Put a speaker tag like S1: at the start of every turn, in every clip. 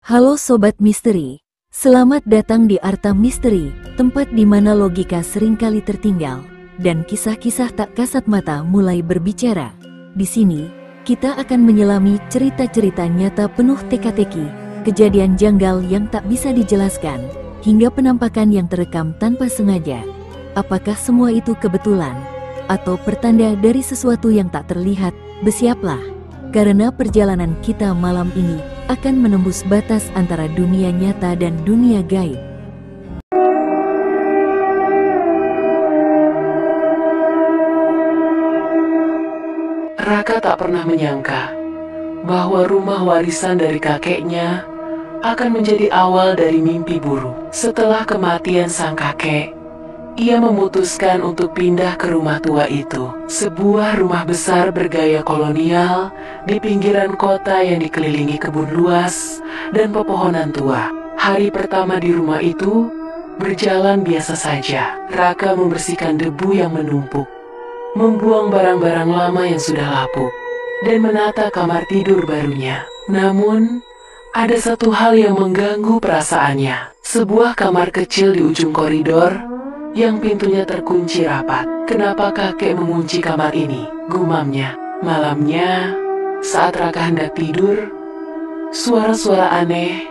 S1: Halo Sobat Misteri, selamat datang di Arta Misteri, tempat di mana logika seringkali tertinggal, dan kisah-kisah tak kasat mata mulai berbicara. Di sini, kita akan menyelami cerita-cerita nyata penuh teka-teki, kejadian janggal yang tak bisa dijelaskan, hingga penampakan yang terekam tanpa sengaja. Apakah semua itu kebetulan? Atau pertanda dari sesuatu yang tak terlihat? Bersiaplah, karena perjalanan kita malam ini akan menembus batas antara dunia nyata dan dunia gaib.
S2: Raka tak pernah menyangka bahwa rumah warisan dari kakeknya akan menjadi awal dari mimpi buruk. Setelah kematian sang kakek, ia memutuskan untuk pindah ke rumah tua itu. Sebuah rumah besar bergaya kolonial di pinggiran kota yang dikelilingi kebun luas dan pepohonan tua. Hari pertama di rumah itu berjalan biasa saja. Raka membersihkan debu yang menumpuk, membuang barang-barang lama yang sudah lapuk, dan menata kamar tidur barunya. Namun, ada satu hal yang mengganggu perasaannya. Sebuah kamar kecil di ujung koridor yang pintunya terkunci rapat. Kenapa kakek mengunci kamar ini? Gumamnya. Malamnya, saat Raka hendak tidur, suara-suara aneh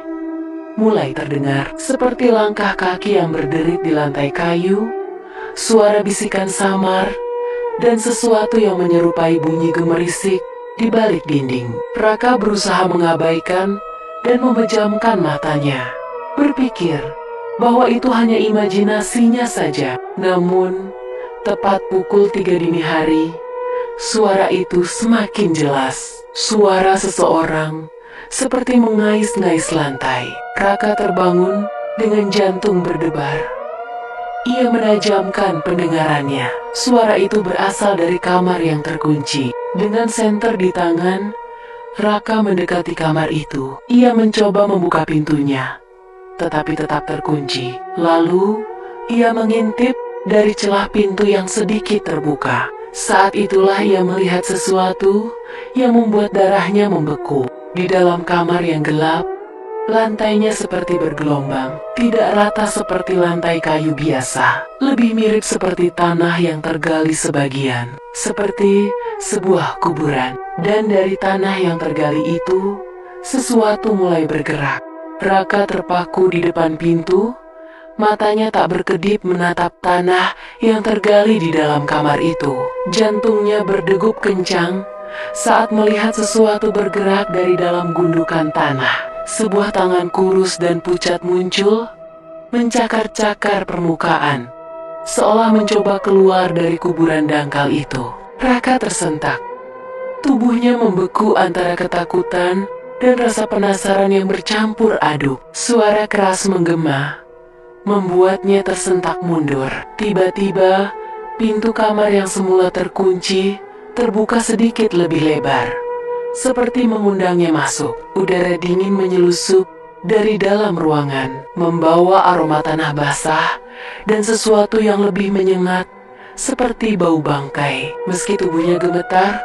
S2: mulai terdengar. Seperti langkah kaki yang berderit di lantai kayu, suara bisikan samar, dan sesuatu yang menyerupai bunyi gemerisik di balik dinding. Raka berusaha mengabaikan dan memejamkan matanya, berpikir bahwa itu hanya imajinasinya saja. Namun, tepat pukul 3 dini hari, suara itu semakin jelas. Suara seseorang seperti mengais-ngais lantai. Raka terbangun dengan jantung berdebar. Ia menajamkan pendengarannya. Suara itu berasal dari kamar yang terkunci. Dengan senter di tangan, Raka mendekati kamar itu. Ia mencoba membuka pintunya, tetapi tetap terkunci. Lalu, ia mengintip dari celah pintu yang sedikit terbuka. Saat itulah ia melihat sesuatu yang membuat darahnya membeku. Di dalam kamar yang gelap, lantainya seperti bergelombang, tidak rata seperti lantai kayu biasa. Lebih mirip seperti tanah yang tergali sebagian, seperti sebuah kuburan. Dan dari tanah yang tergali itu, sesuatu mulai bergerak. Raka terpaku di depan pintu, matanya tak berkedip menatap tanah yang tergali di dalam kamar itu. Jantungnya berdegup kencang saat melihat sesuatu bergerak dari dalam gundukan tanah. Sebuah tangan kurus dan pucat muncul, mencakar-cakar permukaan, seolah mencoba keluar dari kuburan dangkal itu. Raka tersentak. Tubuhnya membeku antara ketakutan dan rasa penasaran yang bercampur aduk. Suara keras menggema, membuatnya tersentak mundur. Tiba-tiba, pintu kamar yang semula terkunci terbuka sedikit lebih lebar, seperti mengundangnya masuk. Udara dingin menyelusup dari dalam ruangan, membawa aroma tanah basah dan sesuatu yang lebih menyengat, seperti bau bangkai. Meski tubuhnya gemetar,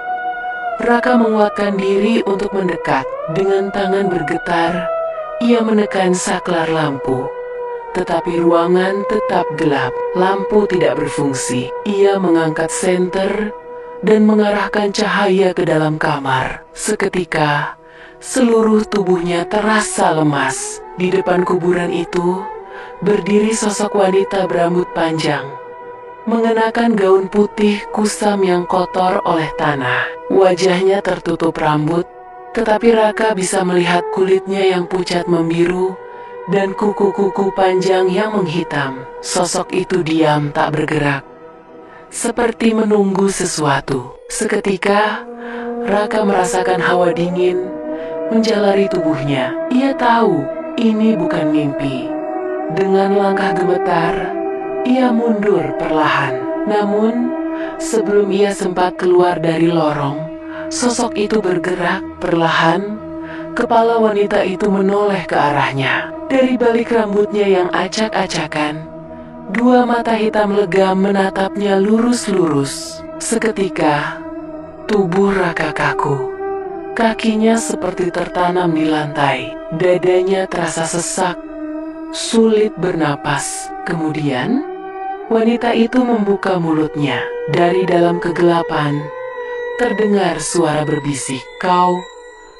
S2: Raka menguatkan diri untuk mendekat. Dengan tangan bergetar, ia menekan saklar lampu. Tetapi ruangan tetap gelap, lampu tidak berfungsi. Ia mengangkat senter dan mengarahkan cahaya ke dalam kamar. Seketika, seluruh tubuhnya terasa lemas. Di depan kuburan itu, berdiri sosok wanita berambut panjang, mengenakan gaun putih kusam yang kotor oleh tanah. Wajahnya tertutup rambut, tetapi Raka bisa melihat kulitnya yang pucat membiru dan kuku-kuku panjang yang menghitam. Sosok itu diam tak bergerak, seperti menunggu sesuatu. Seketika, Raka merasakan hawa dingin menjalari tubuhnya. Ia tahu ini bukan mimpi. Dengan langkah gemetar, ia mundur perlahan. Namun, sebelum ia sempat keluar dari lorong, sosok itu bergerak perlahan. Kepala wanita itu menoleh ke arahnya. Dari balik rambutnya yang acak-acakan, dua mata hitam legam menatapnya lurus-lurus. Seketika, tubuh Raka kaku. Kakinya seperti tertanam di lantai. Dadanya terasa sesak, sulit bernapas. Kemudian, wanita itu membuka mulutnya. Dari dalam kegelapan, terdengar suara berbisik, "Kau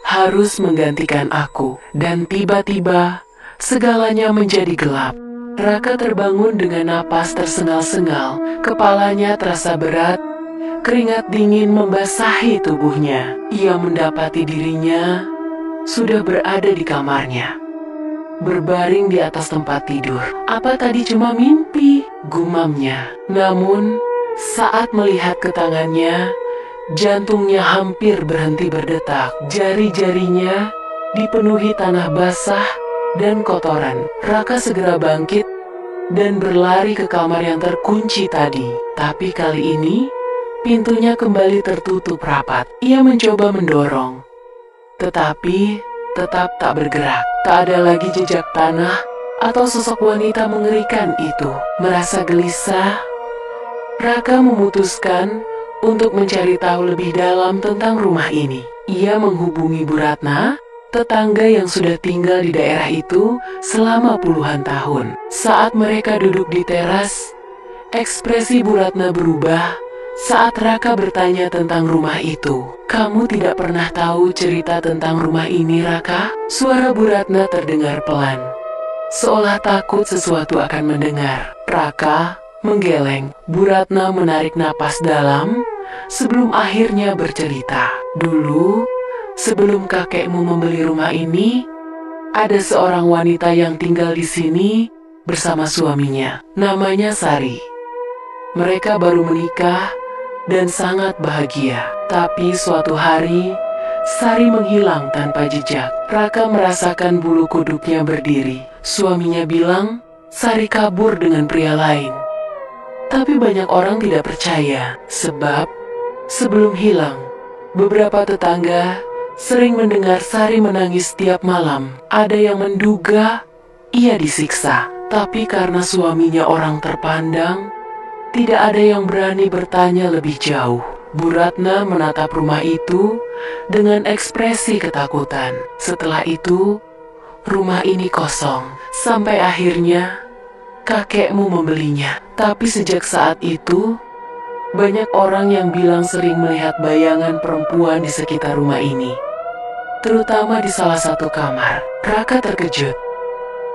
S2: harus menggantikan aku." Dan tiba-tiba, segalanya menjadi gelap. Raka terbangun dengan napas tersengal-sengal. Kepalanya terasa berat, keringat dingin membasahi tubuhnya. Ia mendapati dirinya sudah berada di kamarnya, berbaring di atas tempat tidur. Apa tadi cuma mimpi? Gumamnya. Namun, saat melihat ke tangannya, jantungnya hampir berhenti berdetak. Jari-jarinya dipenuhi tanah basah dan kotoran. Raka segera bangkit dan berlari ke kamar yang terkunci tadi. Tapi kali ini, pintunya kembali tertutup rapat. Ia mencoba mendorong, tetapi tetap tak bergerak. Tak ada lagi jejak tanah atau sosok wanita mengerikan itu. Merasa gelisah, Raka memutuskan untuk mencari tahu lebih dalam tentang rumah ini. Ia menghubungi Bu Ratna, tetangga yang sudah tinggal di daerah itu selama puluhan tahun. Saat mereka duduk di teras, ekspresi Bu Ratna berubah saat Raka bertanya tentang rumah itu. "Kamu tidak pernah tahu cerita tentang rumah ini, Raka?" Suara Bu Ratna terdengar pelan, seolah takut sesuatu akan mendengar. Raka menggeleng. Bu Ratna menarik napas dalam sebelum akhirnya bercerita. "Dulu, sebelum kakekmu membeli rumah ini, ada seorang wanita yang tinggal di sini bersama suaminya. Namanya Sari. Mereka baru menikah dan sangat bahagia. Tapi suatu hari, Sari menghilang tanpa jejak." Raka merasakan bulu kuduknya berdiri. Suaminya bilang Sari kabur dengan pria lain. Tapi banyak orang tidak percaya, sebab sebelum hilang, beberapa tetangga sering mendengar Sari menangis setiap malam. Ada yang menduga ia disiksa, tapi karena suaminya orang terpandang, tidak ada yang berani bertanya lebih jauh. Bu Ratna menatap rumah itu dengan ekspresi ketakutan. Setelah itu, rumah ini kosong, sampai akhirnya kakekmu membelinya. Tapi sejak saat itu, banyak orang yang bilang sering melihat bayangan perempuan di sekitar rumah ini, terutama di salah satu kamar. Raka terkejut.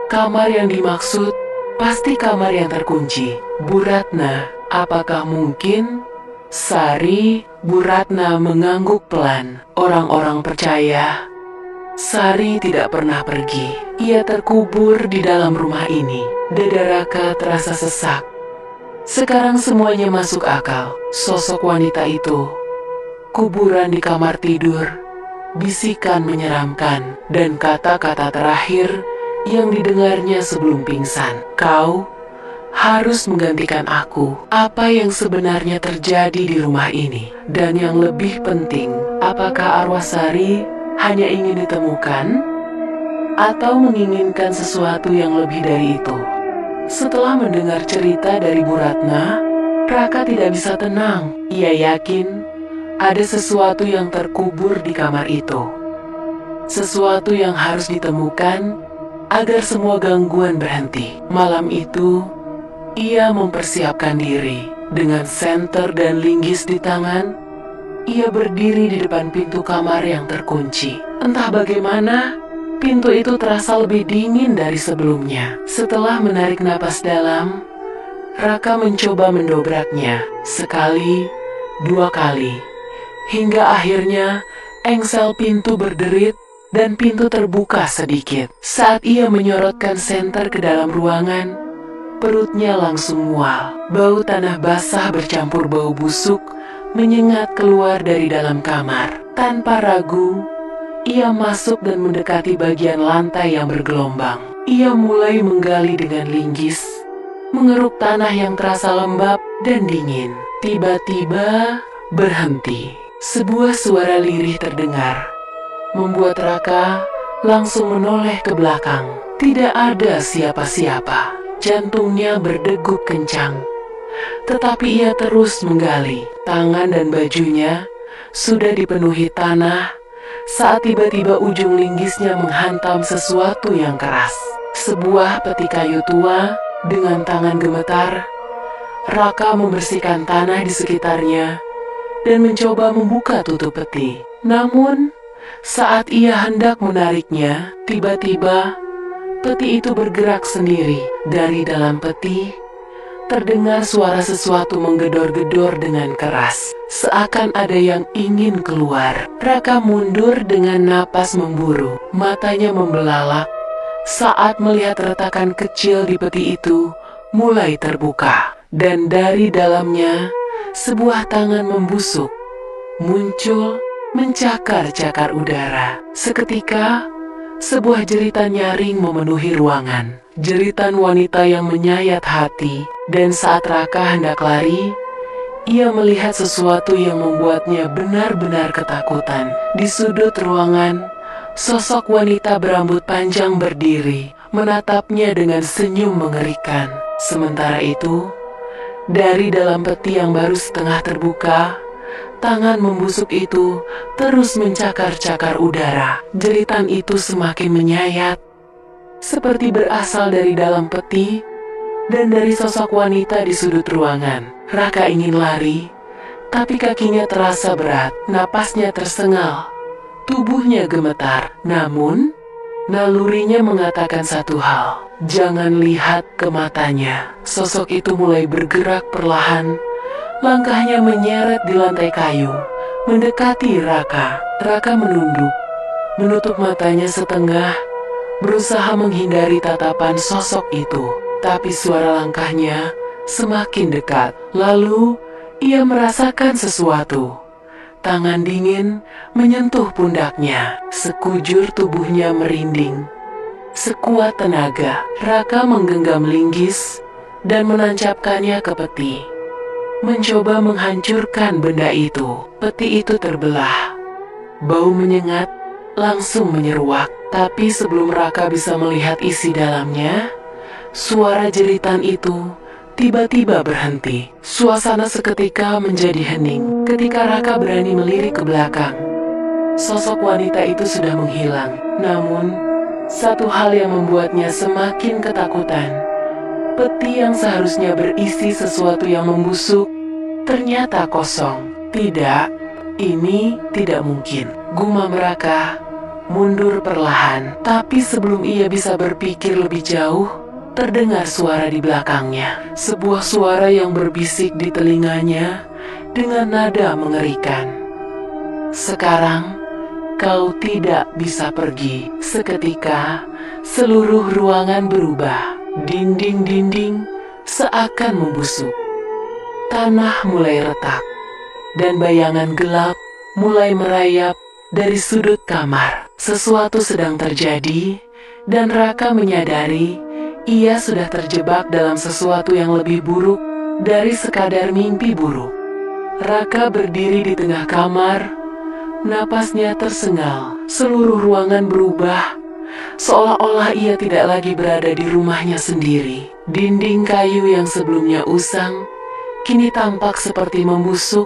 S2: Kamar yang dimaksud pasti kamar yang terkunci. Bu Ratna, apakah mungkin? Sari. Bu Ratna mengangguk pelan. Orang-orang percaya Sari tidak pernah pergi. Ia terkubur di dalam rumah ini. Dada Raka terasa sesak. Sekarang semuanya masuk akal. Sosok wanita itu, kuburan di kamar tidur, bisikan menyeramkan, dan kata-kata terakhir yang didengarnya sebelum pingsan. "Kau harus menggantikan aku." Apa yang sebenarnya terjadi di rumah ini? Dan yang lebih penting, apakah arwah Sari hanya ingin ditemukan atau menginginkan sesuatu yang lebih dari itu? Setelah mendengar cerita dari Bu Ratna, Raka tidak bisa tenang. Ia yakin ada sesuatu yang terkubur di kamar itu. Sesuatu yang harus ditemukan agar semua gangguan berhenti. Malam itu, ia mempersiapkan diri. Dengan senter dan linggis di tangan, ia berdiri di depan pintu kamar yang terkunci. Entah bagaimana, pintu itu terasa lebih dingin dari sebelumnya. Setelah menarik napas dalam, Raka mencoba mendobraknya. Sekali, dua kali, hingga akhirnya engsel pintu berderit dan pintu terbuka sedikit. Saat ia menyorotkan senter ke dalam ruangan, perutnya langsung mual. Bau tanah basah bercampur bau busuk menyengat keluar dari dalam kamar. Tanpa ragu, ia masuk dan mendekati bagian lantai yang bergelombang. Ia mulai menggali dengan linggis, mengeruk tanah yang terasa lembab dan dingin. Tiba-tiba berhenti. Sebuah suara lirih terdengar, membuat Raka langsung menoleh ke belakang. Tidak ada siapa-siapa. Jantungnya berdegup kencang. Tetapi ia terus menggali. Tangan dan bajunya sudah dipenuhi tanah saat tiba-tiba ujung linggisnya menghantam sesuatu yang keras. Sebuah peti kayu tua dengan tangan gemetar. Raka membersihkan tanah di sekitarnya dan mencoba membuka tutup peti. Namun, saat ia hendak menariknya, tiba-tiba peti itu bergerak sendiri. Dari dalam peti, terdengar suara sesuatu menggedor-gedor dengan keras, seakan ada yang ingin keluar. Raka mundur dengan napas memburu, matanya membelalak saat melihat retakan kecil di peti itu mulai terbuka. Dan dari dalamnya, sebuah tangan membusuk muncul mencakar-cakar udara. Seketika, sebuah jeritan nyaring memenuhi ruangan. Jeritan wanita yang menyayat hati. Dan saat Raka hendak lari, ia melihat sesuatu yang membuatnya benar-benar ketakutan. Di sudut ruangan, sosok wanita berambut panjang berdiri, menatapnya dengan senyum mengerikan. Sementara itu, dari dalam peti yang baru setengah terbuka, tangan membusuk itu terus mencakar-cakar udara. Jeritan itu semakin menyayat, seperti berasal dari dalam peti dan dari sosok wanita di sudut ruangan. Raka ingin lari, tapi kakinya terasa berat, napasnya tersengal, tubuhnya gemetar. Namun, nalurinya mengatakan satu hal, jangan lihat ke matanya. Sosok itu mulai bergerak perlahan, langkahnya menyeret di lantai kayu, mendekati Raka. Raka menunduk, menutup matanya setengah, berusaha menghindari tatapan sosok itu. Tapi suara langkahnya semakin dekat. Lalu, ia merasakan sesuatu. Tangan dingin menyentuh pundaknya. Sekujur tubuhnya merinding. Sekuat tenaga, Raka menggenggam linggis dan menancapkannya ke peti, mencoba menghancurkan benda itu. Peti itu terbelah. Bau menyengat langsung menyeruak. Tapi sebelum Raka bisa melihat isi dalamnya, suara jeritan itu tiba-tiba berhenti. Suasana seketika menjadi hening. Ketika Raka berani melirik ke belakang, sosok wanita itu sudah menghilang. Namun, satu hal yang membuatnya semakin ketakutan. Peti yang seharusnya berisi sesuatu yang membusuk ternyata kosong. Tidak, ini tidak mungkin. Gumam Raka mundur perlahan. Tapi sebelum ia bisa berpikir lebih jauh, terdengar suara di belakangnya. Sebuah suara yang berbisik di telinganya dengan nada mengerikan. Sekarang, kau tidak bisa pergi. Seketika, seluruh ruangan berubah. Dinding-dinding seakan membusuk. Tanah mulai retak, dan bayangan gelap mulai merayap dari sudut kamar. Sesuatu sedang terjadi, dan Raka menyadari ia sudah terjebak dalam sesuatu yang lebih buruk dari sekadar mimpi buruk. Raka berdiri di tengah kamar, napasnya tersengal. Seluruh ruangan berubah, seolah-olah ia tidak lagi berada di rumahnya sendiri. Dinding kayu yang sebelumnya usang, kini tampak seperti membusuk,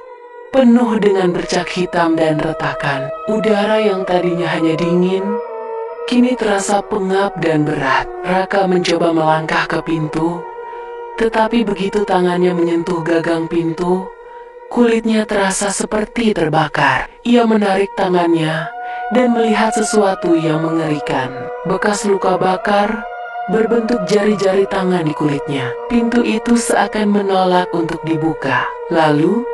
S2: penuh dengan bercak hitam dan retakan. Udara yang tadinya hanya dingin, kini terasa pengap dan berat. Raka mencoba melangkah ke pintu, tetapi begitu tangannya menyentuh gagang pintu, kulitnya terasa seperti terbakar. Ia menarik tangannya dan melihat sesuatu yang mengerikan. Bekas luka bakar berbentuk jari-jari tangan di kulitnya. Pintu itu seakan menolak untuk dibuka. Lalu,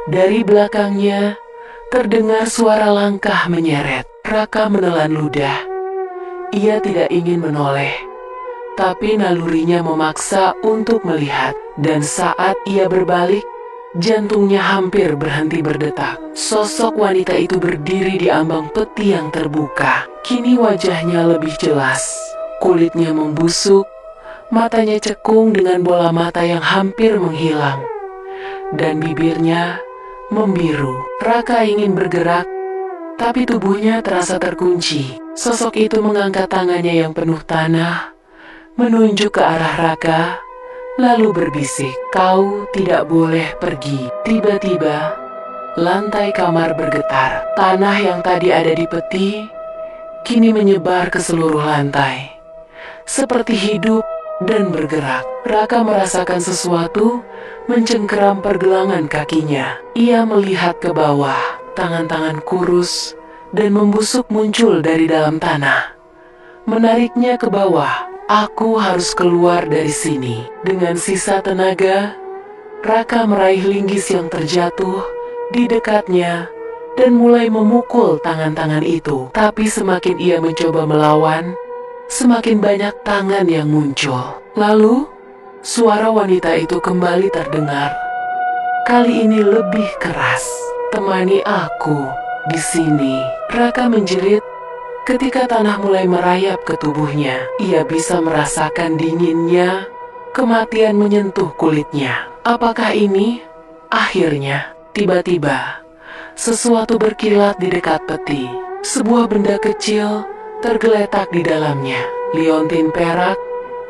S2: dari belakangnya, terdengar suara langkah menyeret. Raka menelan ludah. Ia tidak ingin menoleh, tapi nalurinya memaksa untuk melihat. Dan saat ia berbalik, jantungnya hampir berhenti berdetak. Sosok wanita itu berdiri di ambang peti yang terbuka. Kini wajahnya lebih jelas. Kulitnya membusuk, matanya cekung dengan bola mata yang hampir menghilang, dan bibirnya membiru. Raka ingin bergerak, tapi tubuhnya terasa terkunci. Sosok itu mengangkat tangannya yang penuh tanah, menunjuk ke arah Raka, lalu berbisik, "Kau tidak boleh pergi." Tiba-tiba, Lantai kamar bergetar. Tanah yang tadi ada di peti kini menyebar ke seluruh lantai, seperti hidup dan bergerak. Raka merasakan sesuatu mencengkeram pergelangan kakinya. Ia melihat ke bawah. Tangan-tangan kurus dan membusuk muncul dari dalam tanah, menariknya ke bawah. Aku harus keluar dari sini. Dengan sisa tenaga, Raka meraih linggis yang terjatuh di dekatnya dan mulai memukul tangan-tangan itu. Tapi semakin ia mencoba melawan, semakin banyak tangan yang muncul. Lalu, suara wanita itu kembali terdengar. Kali ini lebih keras. Temani aku di sini. Raka menjerit ketika tanah mulai merayap ke tubuhnya. Ia bisa merasakan dinginnya, kematian menyentuh kulitnya. Apakah ini akhirnya? Tiba-tiba, sesuatu berkilat di dekat peti. Sebuah benda kecil tergeletak di dalamnya. Liontin perak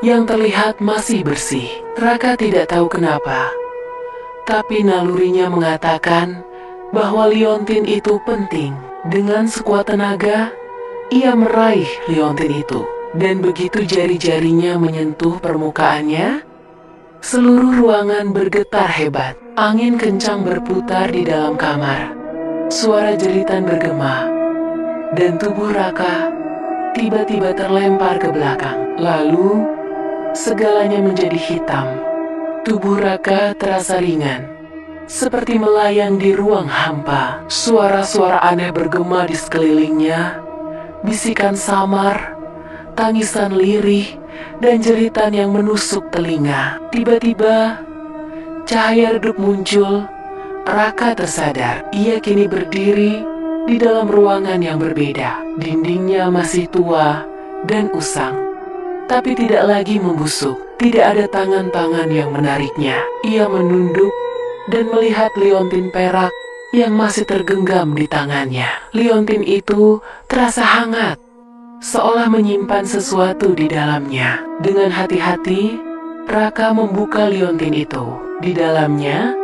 S2: yang terlihat masih bersih. Raka tidak tahu kenapa, tapi nalurinya mengatakan bahwa liontin itu penting. Dengan sekuat tenaga, ia meraih liontin itu. Dan begitu jari-jarinya menyentuh permukaannya, seluruh ruangan bergetar hebat. Angin kencang berputar di dalam kamar. Suara jeritan bergema. Dan tubuh Raka tiba-tiba terlempar ke belakang. Lalu, segalanya menjadi hitam. Tubuh Raka terasa ringan, seperti melayang di ruang hampa. Suara-suara aneh bergema di sekelilingnya. Bisikan samar, tangisan lirih, dan jeritan yang menusuk telinga. Tiba-tiba, cahaya redup muncul. Raka tersadar. Ia kini berdiri di dalam ruangan yang berbeda. Dindingnya masih tua dan usang, tapi tidak lagi membusuk. Tidak ada tangan-tangan yang menariknya. Ia menunduk dan melihat liontin perak yang masih tergenggam di tangannya. Liontin itu terasa hangat, seolah menyimpan sesuatu di dalamnya. Dengan hati-hati, Raka membuka liontin itu. Di dalamnya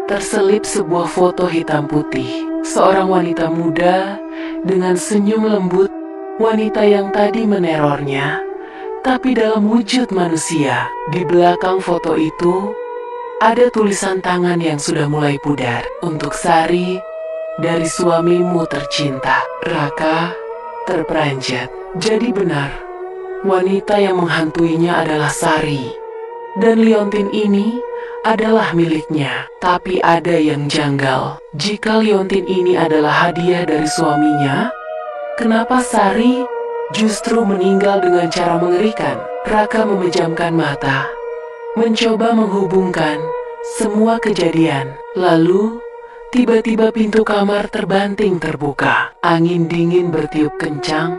S2: terselip sebuah foto hitam putih. Seorang wanita muda dengan senyum lembut. Wanita yang tadi menerornya, tapi dalam wujud manusia. Di belakang foto itu ada tulisan tangan yang sudah mulai pudar. Untuk Sari, dari suamimu tercinta. Raka terperanjat. Jadi benar, wanita yang menghantuinya adalah Sari. Dan liontin ini adalah miliknya. Tapi ada yang janggal. Jika liontin ini adalah hadiah dari suaminya, kenapa Sari justru meninggal dengan cara mengerikan? Raka memejamkan mata, mencoba menghubungkan semua kejadian. Lalu, tiba-tiba pintu kamar terbanting terbuka. Angin dingin bertiup kencang,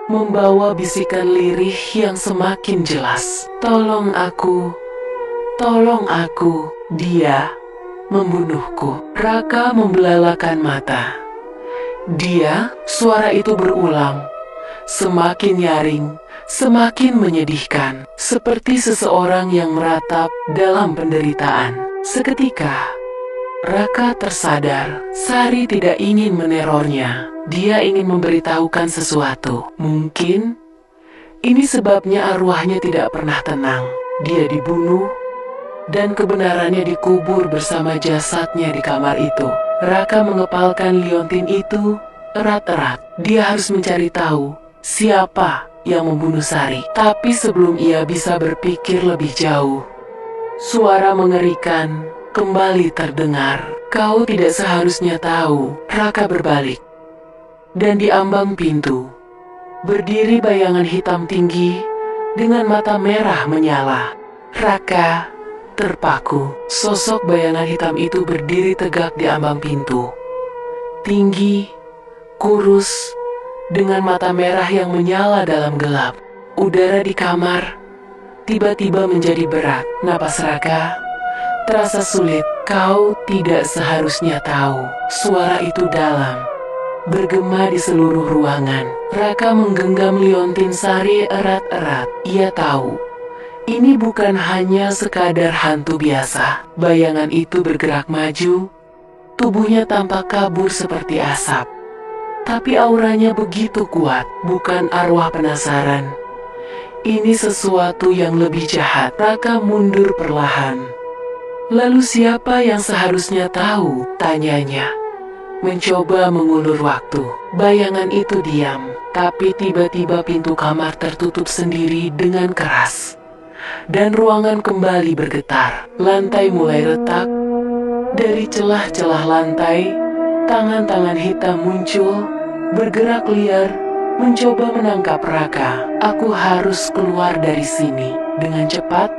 S2: membawa bisikan lirih yang semakin jelas. Tolong aku, dia membunuhku. Raka membelalakan mata. Suara itu berulang, semakin nyaring, semakin menyedihkan, seperti seseorang yang meratap dalam penderitaan. Seketika, Raka tersadar, Sari tidak ingin menerornya. Dia ingin memberitahukan sesuatu. Mungkin ini sebabnya arwahnya tidak pernah tenang. Dia dibunuh, dan kebenarannya dikubur bersama jasadnya di kamar itu. Raka mengepalkan liontin itu erat-erat. Dia harus mencari tahu siapa yang membunuh Sari. Tapi sebelum ia bisa berpikir lebih jauh, suara mengerikan kembali terdengar. Kau tidak seharusnya tahu. Raka berbalik, dan di ambang pintu berdiri bayangan hitam tinggi dengan mata merah menyala. Raka terpaku. Sosok bayangan hitam itu berdiri tegak di ambang pintu. Tinggi, kurus, dengan mata merah yang menyala dalam gelap. Udara di kamar tiba-tiba menjadi berat. Napas Raka terasa sulit. Kau tidak seharusnya tahu. Suara itu dalam, bergema di seluruh ruangan. Raka menggenggam liontin Sari erat-erat. Ia tahu ini bukan hanya sekadar hantu biasa. Bayangan itu bergerak maju, Tubuhnya tampak kabur seperti asap. Tapi auranya begitu kuat, bukan arwah penasaran. Ini sesuatu yang lebih jahat. Raka mundur perlahan. Lalu siapa yang seharusnya tahu? Tanyanya. Mencoba mengulur waktu. Bayangan itu diam, tapi tiba-tiba pintu kamar tertutup sendiri dengan keras. Dan ruangan kembali bergetar. Lantai mulai retak. Dari celah-celah lantai, tangan-tangan hitam muncul, bergerak liar, mencoba menangkap Raka. Aku harus keluar dari sini. Dengan cepat,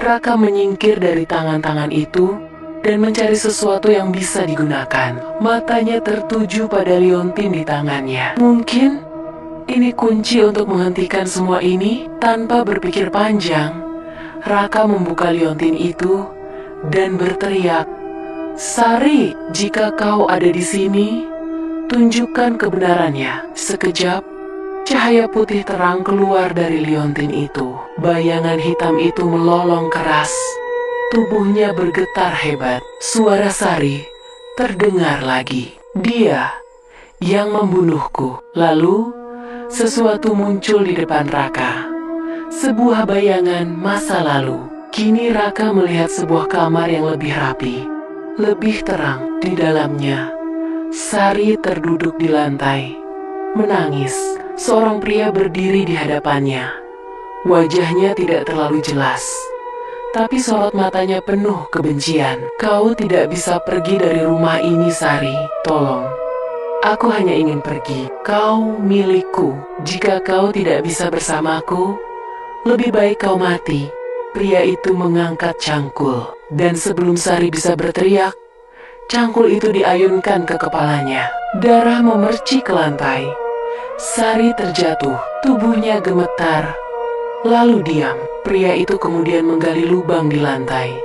S2: Raka menyingkir dari tangan-tangan itu dan mencari sesuatu yang bisa digunakan. Matanya tertuju pada liontin di tangannya. Mungkin ini kunci untuk menghentikan semua ini. Tanpa berpikir panjang, Raka membuka liontin itu dan berteriak, "Sari, jika kau ada di sini, tunjukkan kebenarannya." Sekejap, cahaya putih terang keluar dari liontin itu. Bayangan hitam itu melolong keras. Tubuhnya bergetar hebat. Suara Sari terdengar lagi. "Dia yang membunuhku." Lalu, sesuatu muncul di depan Raka. Sebuah bayangan masa lalu. Kini Raka melihat sebuah kamar yang lebih rapi, lebih terang. Di dalamnya, Sari terduduk di lantai, menangis. Seorang pria berdiri di hadapannya. Wajahnya tidak terlalu jelas, tapi sorot matanya penuh kebencian. "Kau tidak bisa pergi dari rumah ini, Sari. Tolong. Aku hanya ingin pergi. Kau milikku. Jika kau tidak bisa bersamaku, lebih baik kau mati." Pria itu mengangkat cangkul, dan sebelum Sari bisa berteriak, cangkul itu diayunkan ke kepalanya. Darah memercik ke lantai. Sari terjatuh, tubuhnya gemetar, lalu diam. Pria itu kemudian menggali lubang di lantai,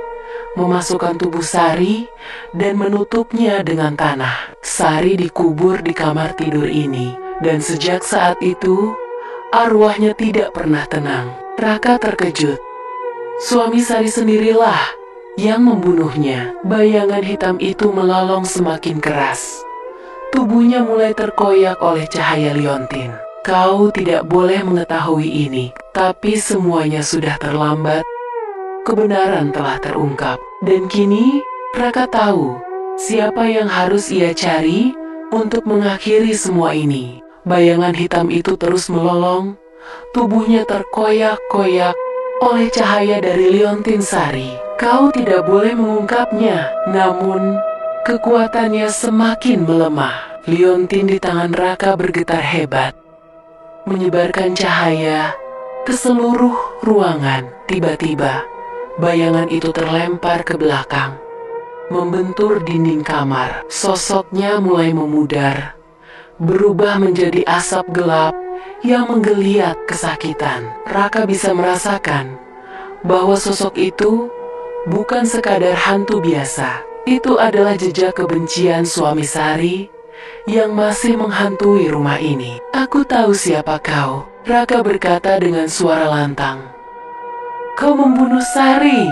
S2: memasukkan tubuh Sari dan menutupnya dengan tanah. Sari dikubur di kamar tidur ini, dan sejak saat itu, arwahnya tidak pernah tenang. Raka terkejut. Suami Sari sendirilah yang membunuhnya. Bayangan hitam itu melolong semakin keras. Tubuhnya mulai terkoyak oleh cahaya liontin. Kau tidak boleh mengetahui ini, tapi semuanya sudah terlambat. Kebenaran telah terungkap, dan kini Raka tahu siapa yang harus ia cari untuk mengakhiri semua ini. Bayangan hitam itu terus melolong, tubuhnya terkoyak-koyak oleh cahaya dari liontin Sari. Kau tidak boleh mengungkapnya, namun kekuatannya semakin melemah. Liontin di tangan Raka bergetar hebat, menyebarkan cahaya ke seluruh ruangan. Tiba-tiba, bayangan itu terlempar ke belakang, membentur dinding kamar. Sosoknya mulai memudar, berubah menjadi asap gelap yang menggeliat kesakitan. Raka bisa merasakan bahwa sosok itu bukan sekadar hantu biasa. Itu adalah jejak kebencian suami Sari yang masih menghantui rumah ini. "Aku tahu siapa kau," Raka berkata dengan suara lantang. "Kau membunuh Sari."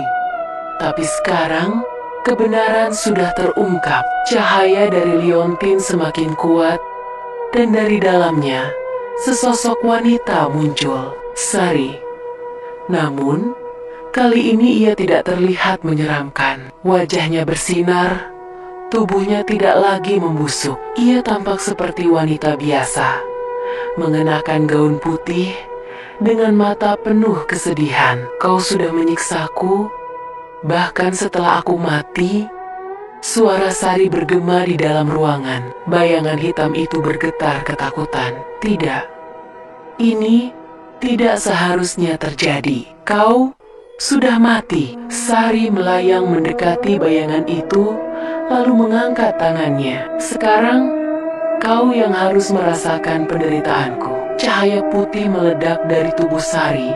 S2: Tapi sekarang, kebenaran sudah terungkap. Cahaya dari liontin semakin kuat, dan dari dalamnya, sesosok wanita muncul. Sari. Namun, kali ini ia tidak terlihat menyeramkan. Wajahnya bersinar, tubuhnya tidak lagi membusuk. Ia tampak seperti wanita biasa, mengenakan gaun putih dengan mata penuh kesedihan. "Kau sudah menyiksaku, bahkan setelah aku mati." Suara Sari bergema di dalam ruangan. Bayangan hitam itu bergetar ketakutan. "Tidak, ini tidak seharusnya terjadi. Kau sudah mati." Sari melayang mendekati bayangan itu, lalu mengangkat tangannya. "Sekarang, kau yang harus merasakan penderitaanku." Cahaya putih meledak dari tubuh Sari,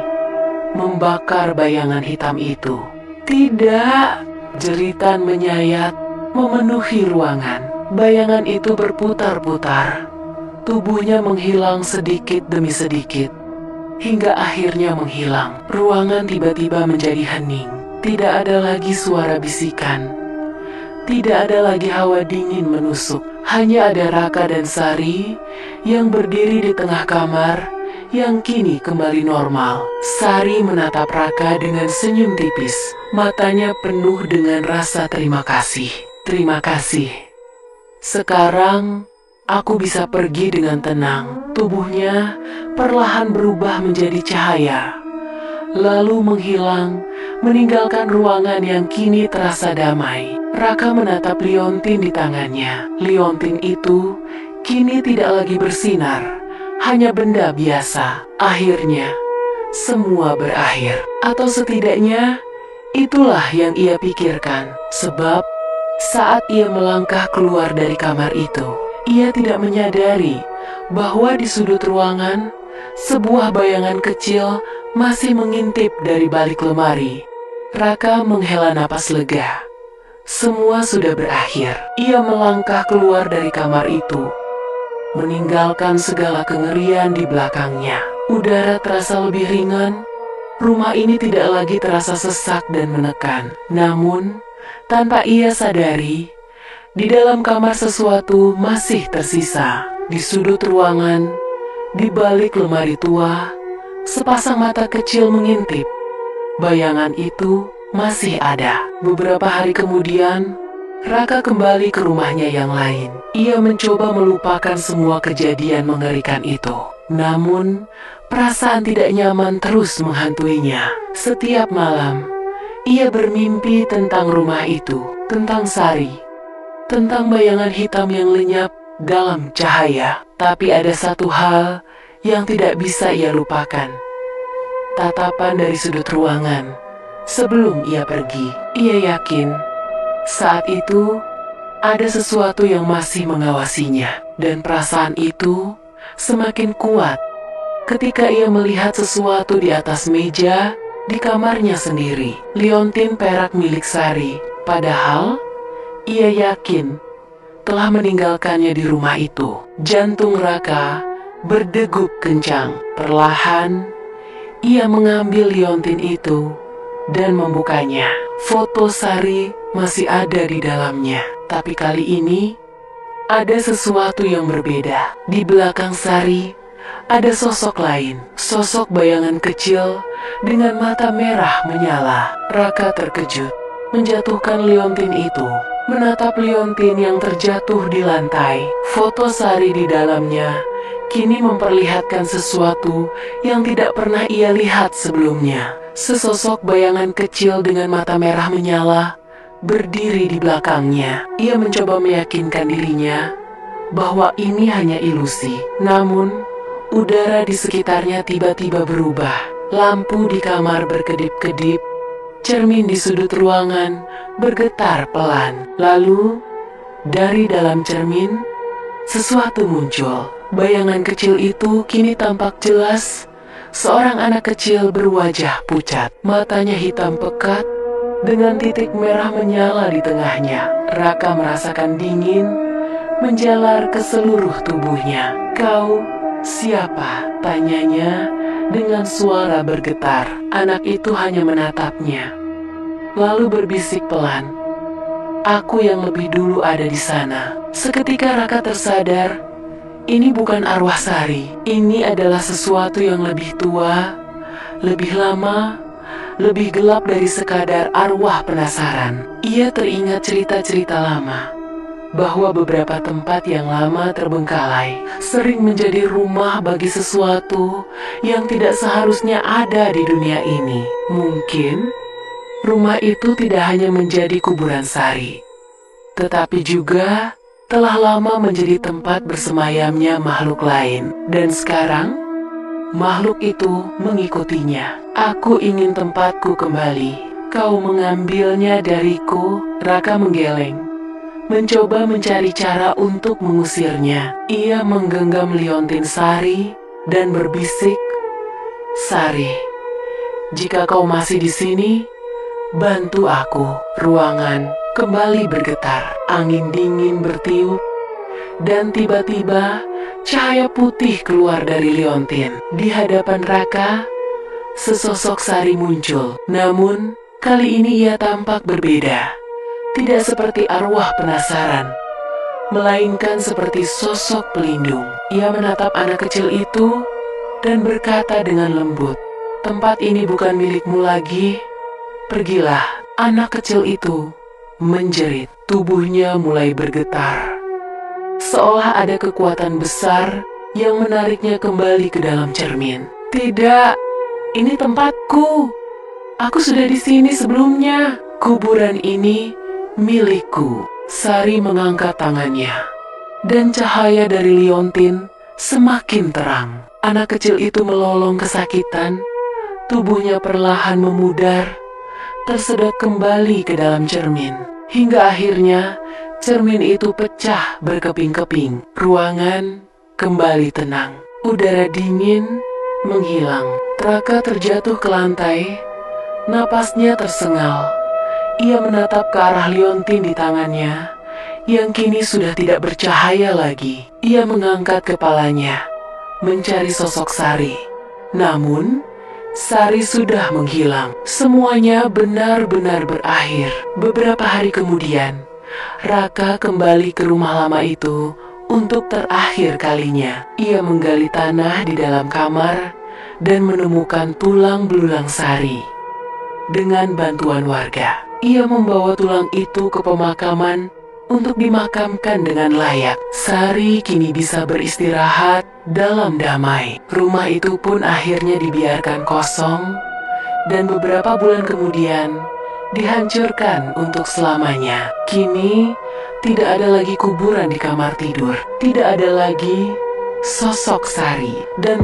S2: membakar bayangan hitam itu. "Tidak!" Jeritan menyayat memenuhi ruangan. Bayangan itu berputar-putar. Tubuhnya menghilang sedikit demi sedikit, hingga akhirnya menghilang. Ruangan tiba-tiba menjadi hening. Tidak ada lagi suara bisikan. Tidak ada lagi hawa dingin menusuk. Hanya ada Raka dan Sari yang berdiri di tengah kamar yang kini kembali normal. Sari menatap Raka dengan senyum tipis. Matanya penuh dengan rasa terima kasih. Terima kasih. Sekarang aku bisa pergi dengan tenang. Tubuhnya perlahan berubah menjadi cahaya, lalu menghilang, meninggalkan ruangan yang kini terasa damai. Raka menatap liontin di tangannya. Liontin itu kini tidak lagi bersinar, hanya benda biasa. Akhirnya, semua berakhir. Atau setidaknya, itulah yang ia pikirkan. Sebab, saat ia melangkah keluar dari kamar itu, ia tidak menyadari bahwa di sudut ruangan, sebuah bayangan kecil masih mengintip dari balik lemari. Raka menghela napas lega. Semua sudah berakhir. Ia melangkah keluar dari kamar itu, meninggalkan segala kengerian di belakangnya. Udara terasa lebih ringan. Rumah ini tidak lagi terasa sesak dan menekan. Namun, tanpa ia sadari, di dalam kamar sesuatu masih tersisa. Di sudut ruangan, di balik lemari tua, sepasang mata kecil mengintip. Bayangan itu masih ada. Beberapa hari kemudian, Raka kembali ke rumahnya yang lain. Ia mencoba melupakan semua kejadian mengerikan itu. Namun, perasaan tidak nyaman terus menghantuinya. Setiap malam, ia bermimpi tentang rumah itu, tentang Sari, tentang bayangan hitam yang lenyap dalam cahaya. Tapi ada satu hal yang tidak bisa ia lupakan. Tatapan dari sudut ruangan sebelum ia pergi. Ia yakin saat itu ada sesuatu yang masih mengawasinya. Dan perasaan itu semakin kuat ketika ia melihat sesuatu di atas meja di kamarnya sendiri. Liontin perak milik Sari. Padahal ia yakin telah meninggalkannya di rumah itu. Jantung Raka berdegup kencang. Perlahan, ia mengambil liontin itu dan membukanya. Foto Sari masih ada di dalamnya. Tapi kali ini, ada sesuatu yang berbeda. Di belakang Sari, ada sosok lain. Sosok bayangan kecil dengan mata merah menyala. Raka terkejut, menjatuhkan liontin itu. Menatap liontin yang terjatuh di lantai. Foto Sari di dalamnya kini memperlihatkan sesuatu yang tidak pernah ia lihat sebelumnya. Sesosok bayangan kecil dengan mata merah menyala berdiri di belakangnya. Ia mencoba meyakinkan dirinya bahwa ini hanya ilusi. Namun, udara di sekitarnya tiba-tiba berubah. Lampu di kamar berkedip-kedip. Cermin di sudut ruangan bergetar pelan. Lalu, dari dalam cermin, sesuatu muncul. Bayangan kecil itu kini tampak jelas. Seorang anak kecil berwajah pucat. Matanya hitam pekat, dengan titik merah menyala di tengahnya. Raka merasakan dingin menjalar ke seluruh tubuhnya. "Kau siapa?" tanyanya dengan suara bergetar. Anak itu hanya menatapnya, lalu berbisik pelan, "Aku yang lebih dulu ada di sana." Seketika Raka tersadar, ini bukan arwah Sari. Ini adalah sesuatu yang lebih tua, lebih lama, lebih gelap dari sekadar arwah penasaran. Ia teringat cerita-cerita lama, bahwa beberapa tempat yang lama terbengkalai sering menjadi rumah bagi sesuatu yang tidak seharusnya ada di dunia ini. Mungkin rumah itu tidak hanya menjadi kuburan Sari, tetapi juga telah lama menjadi tempat bersemayamnya makhluk lain. Dan sekarang, makhluk itu mengikutinya. "Aku ingin tempatku kembali. Kau mengambilnya dariku." Raka menggeleng, mencoba mencari cara untuk mengusirnya. Ia menggenggam liontin Sari dan berbisik, "Sari, jika kau masih di sini, bantu aku." Ruangan kembali bergetar, angin dingin bertiup, dan tiba-tiba cahaya putih keluar dari liontin. Di hadapan Raka, sesosok Sari muncul. Namun, kali ini ia tampak berbeda. tidak seperti arwah penasaran, melainkan seperti sosok pelindung. Ia menatap anak kecil itu dan berkata dengan lembut, "Tempat ini bukan milikmu lagi. Pergilah." Anak kecil itu menjerit. Tubuhnya mulai bergetar, seolah ada kekuatan besar yang menariknya kembali ke dalam cermin. "Tidak, ini tempatku. Aku sudah di sini sebelumnya. Kuburan ini milikku." Sari mengangkat tangannya, dan cahaya dari liontin semakin terang. Anak kecil itu melolong kesakitan, tubuhnya perlahan memudar, tersedot kembali ke dalam cermin. Hingga akhirnya cermin itu pecah berkeping-keping. Ruangan kembali tenang. Udara dingin menghilang. Raka terjatuh ke lantai, napasnya tersengal. Ia menatap ke arah liontin di tangannya, yang kini sudah tidak bercahaya lagi. Ia mengangkat kepalanya, mencari sosok Sari. Namun, Sari sudah menghilang. Semuanya benar-benar berakhir. Beberapa hari kemudian, Raka kembali ke rumah lama itu untuk terakhir kalinya. Ia menggali tanah di dalam kamar dan menemukan tulang belulang Sari. Dengan bantuan warga, ia membawa tulang itu ke pemakaman untuk dimakamkan dengan layak. Sari kini bisa beristirahat dalam damai. Rumah itu pun akhirnya dibiarkan kosong, dan beberapa bulan kemudian dihancurkan untuk selamanya. Kini tidak ada lagi kuburan di kamar tidur, tidak ada lagi sosok Sari, dan